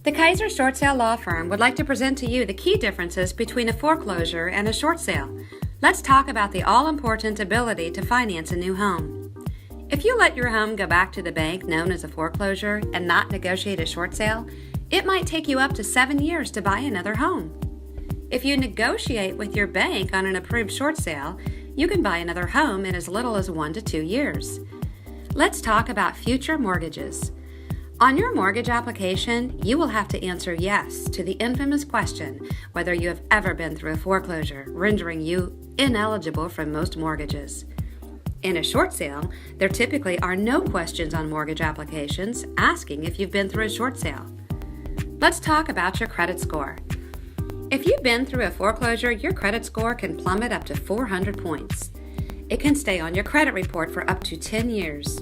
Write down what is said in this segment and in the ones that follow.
The Kaiser Short Sale Law Firm would like to present to you the key differences between a foreclosure and a short sale. Let's talk about the all-important ability to finance a new home. If you let your home go back to the bank known as a foreclosure and not negotiate a short sale, it might take you up to 7 years to buy another home. If you negotiate with your bank on an approved short sale, you can buy another home in as little as 1 to 2 years. Let's talk about future mortgages. On your mortgage application, you will have to answer yes to the infamous question whether you have ever been through a foreclosure, rendering you ineligible for most mortgages. In a short sale, there typically are no questions on mortgage applications asking if you've been through a short sale. Let's talk about your credit score. If you've been through a foreclosure, your credit score can plummet up to 400 points. It can stay on your credit report for up to 10 years.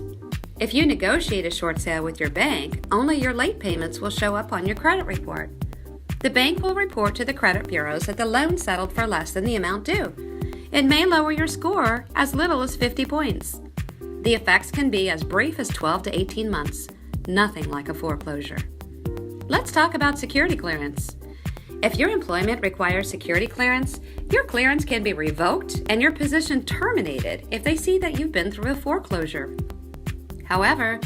If you negotiate a short sale with your bank, only your late payments will show up on your credit report. The bank will report to the credit bureaus that the loan settled for less than the amount due. It may lower your score as little as 50 points. The effects can be as brief as 12 to 18 months, nothing like a foreclosure. Let's talk about security clearance. If your employment requires security clearance, your clearance can be revoked and your position terminated if they see that you've been through a foreclosure. However,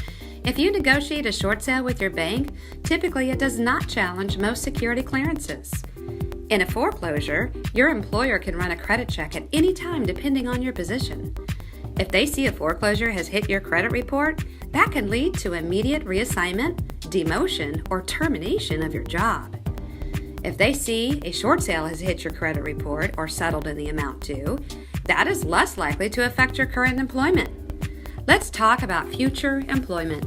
if you negotiate a short sale with your bank, typically it does not challenge most security clearances. In a foreclosure, your employer can run a credit check at any time depending on your position. If they see a foreclosure has hit your credit report, that can lead to immediate reassignment, demotion, or termination of your job. If they see a short sale has hit your credit report or settled in the amount due, that is less likely to affect your current employment. Let's talk about future employment.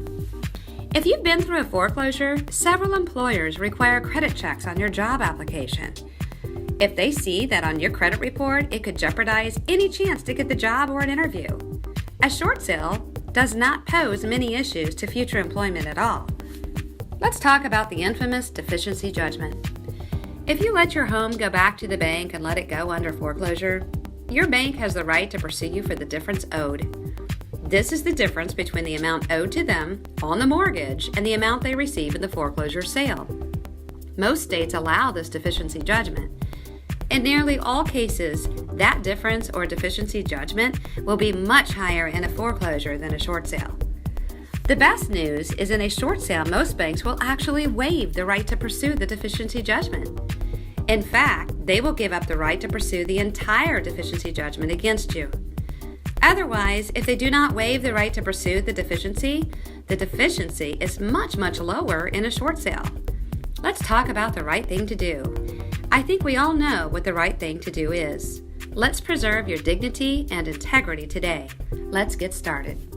If you've been through a foreclosure, several employers require credit checks on your job application. If they see that on your credit report, it could jeopardize any chance to get the job or an interview. A short sale does not pose many issues to future employment at all. Let's talk about the infamous deficiency judgment. If you let your home go back to the bank and let it go under foreclosure, your bank has the right to pursue you for the difference owed. This is the difference between the amount owed to them on the mortgage and the amount they receive in the foreclosure sale. Most states allow this deficiency judgment. In nearly all cases, that difference or deficiency judgment will be much higher in a foreclosure than a short sale. The best news is in a short sale, most banks will actually waive the right to pursue the deficiency judgment. In fact, they will give up the right to pursue the entire deficiency judgment against you. Otherwise, if they do not waive the right to pursue the deficiency is much, much lower in a short sale. Let's talk about the right thing to do. I think we all know what the right thing to do is. Let's preserve your dignity and integrity today. Let's get started.